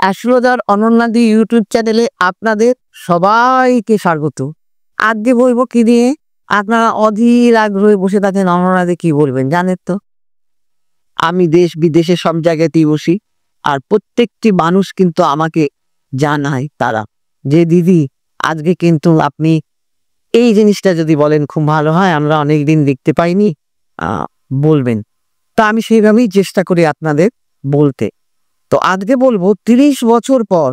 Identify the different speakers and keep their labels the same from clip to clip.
Speaker 1: Astrologer অনন্যাদি YouTube চ্যানেলে আপনাদের সবাইকে স্বাগত। আজকে বলবো কি নিয়ে? আপনারা অধীর আগ্রহে বসে থাকেন অনন্যাদি কি বলবেন জানেন তো? আমি দেশ বিদেশে সব জায়গাতেই বসি, আর প্রত্যেকটি মানুষ কিন্তু আমাকে জানায় তারা যে দিদি আজকে কিন্তু আপনি এই জিনিসটা যদি বলেন খুব ভালো হয়, আমরা অনেকদিন দেখতে পাইনি, বলবেন। তা আমি সেইভাবেই চেষ্টা করি আপনাদের বলতে। তো আজকে বলবো ৩০ বছর পর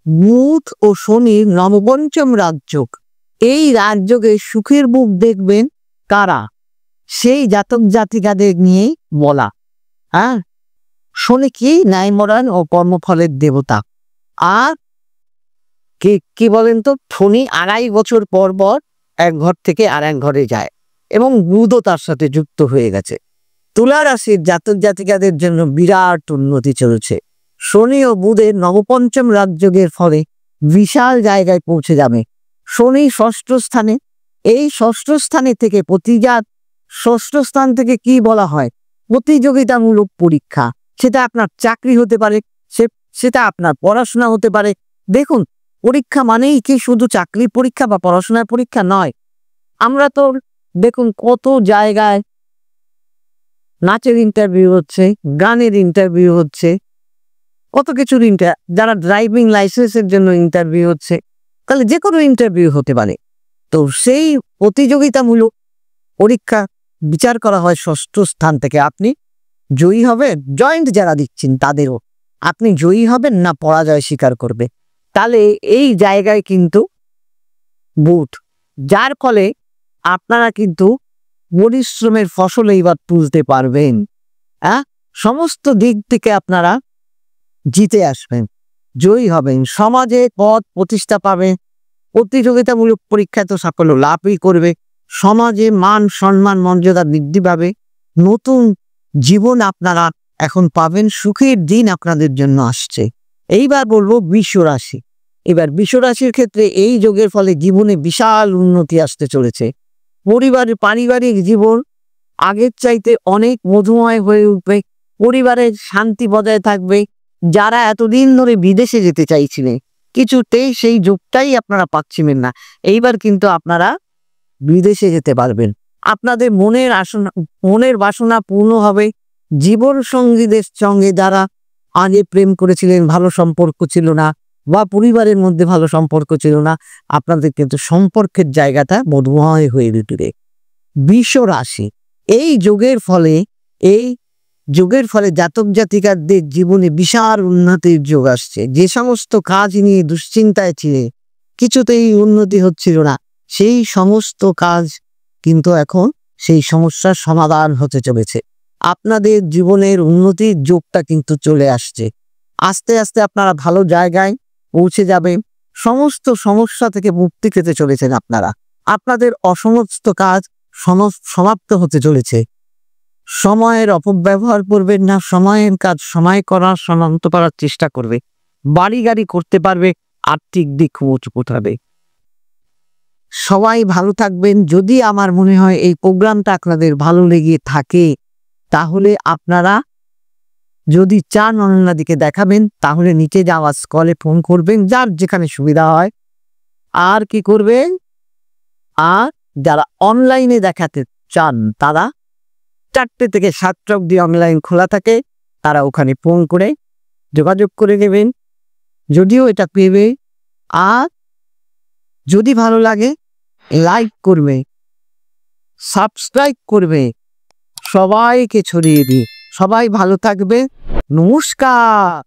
Speaker 1: বুধ ও শনির নবপঞ্চম রাজযোগ, এই রাজযোগে সুখের মুখ দেখবেন কারা, সেই জাতক জাতিকাদের নিয়েই বলা। হ্যাঁ, শনি কি ন্যায়মরান ও কর্মফলের দেবতা। আর কি বলেন তো, শনি ২.৫ বছর পর পর এক ঘর থেকে আর এক ঘরে যায়, এবং বুধও তার সাথে যুক্ত হয়ে গেছে। তুলা রাশির জাতক জাতিকাদের জন্য বিরাট উন্নতি চলছে। শনি ও বুধের নবপঞ্চম রাজযোগের ফলে বিশাল জায়গায় পৌঁছে যাবে। শনি ষষ্ঠ স্থানে, এই ষষ্ঠ স্থানে থেকে ষষ্ঠ স্থান থেকে কি বলা হয়? প্রতিযোগিতামূলক পরীক্ষা। সেটা আপনার চাকরি হতে পারে, সেটা আপনার পড়াশোনা হতে পারে। দেখুন, পরীক্ষা মানেই কি শুধু চাকরির পরীক্ষা বা পড়াশোনার পরীক্ষা নয়। আমরা তো দেখুন কত জায়গায় নাচের ইন্টারভিউ হচ্ছে, গানের ইন্টারভিউ হচ্ছে, কত কিছুর যারা ড্রাইভিং লাইসেন্সের জন্য ইন্টারভিউ হচ্ছে। তাহলে যে কোনো ইন্টারভিউ হতে পারে। তো সেই প্রতিযোগিতামূলক পরীক্ষা বিচার করা হয় ষষ্ঠ স্থান থেকে। আপনি জয়ী হবে, জয়েন্ট যারা দিচ্ছেন তাদেরও আপনি জয়ী হবেন না পরাজয় স্বীকার করবে। তাহলে এই জায়গায় কিন্তু বুধ, যার ফলে আপনারা কিন্তু পরিশ্রমের ফসল এইবার তুলতে পারবেন। হ্যাঁ, সমস্ত দিক থেকে আপনারা জিতে আসবেন, জয়ী হবেন, সমাজে পদ প্রতিষ্ঠা পাবেন, প্রতিযোগিতামূলক পরীক্ষায় তো সাফল্য লাভই করবে, সমাজে মান সম্মান মর্যাদা বৃদ্ধি পাবে, নতুন জীবন আপনারা এখন পাবেন, সুখের দিন আপনাদের জন্য আসছে। এইবার বলবো বৃষ রাশি। এবার বৃষ রাশির ক্ষেত্রে এই যোগের ফলে জীবনে বিশাল উন্নতি আসতে চলেছে। পারিবারিক জীবন আগের চাইতে অনেক মধুময় হয়ে উঠবে, পরিবারের শান্তি বজায় থাকবে। যারা এতদিন ধরে বিদেশে যেতে চাইছিলেন, কিছুতেই সেই যোগটাই আপনারা পাচ্ছিলেন না, এইবার কিন্তু আপনারা বিদেশে যেতে পারবেন। আপনাদের মনের বাসনা পূর্ণ হবে। জীবন সঙ্গীদের সঙ্গে যারা আগে প্রেম করেছিলেন, ভালো সম্পর্ক ছিল না, বা পরিবারের মধ্যে ভালো সম্পর্ক ছিল না, আপনাদের কিন্তু সম্পর্কের জায়গাটা মধুময় হয়ে উঠবে। বৃষ রাশি, এই যোগের ফলে জাতক জাতিকাদের জীবনে বিশাল উন্নতির যোগ আসছে। যে সমস্ত কাজ নিয়ে দুশ্চিন্তায় ছিলে, কিছুতেই উন্নতি হচ্ছিল না, সেই সমস্ত কাজ কিন্তু এখন সেই সমস্যার সমাধান হতে চলেছে। আপনাদের জীবনের উন্নতির যোগটা কিন্তু চলে আসছে। আস্তে আস্তে আপনারা ভালো জায়গায় পৌঁছে যাবেন। সমস্ত সমস্যা থেকে মুক্তি পেতে চলেছেন আপনারা। আপনাদের অসমস্ত কাজ সমাপ্ত হতে চলেছে। সময়ের অপব্যবহার করবেন না, সময়ের কাজ সময় করার সমাপ্ত করার চেষ্টা করবে। বাড়ি গাড়ি করতে পারবে, আর্থিক দিক মজবুত হবে। সবাই ভালো থাকবেন। যদি আমার মনে হয় এই প্রোগ্রামটা আপনাদের ভালো লেগে থাকে, তাহলে আপনারা যদি চান অনন্যাদিকে দেখাবেন, তাহলে নিচে যাওয়া কলে ফোন করবেন, যার যেখানে সুবিধা হয়। আর কি করবেন, আর যারা অনলাইনে দেখাতে চান তারা 4টে থেকে 7টা অবধি অনলাইন খোলা থাকে, তারা ওখানে ফোন করে যোগাযোগ করে নেবেন। যদিও এটা পেবে, আর যদি ভালো লাগে লাইক করবে, সাবস্ক্রাইব করবে, সবাইকে ছড়িয়ে দিই। সবাই ভালো থাকবে। নমস্কার।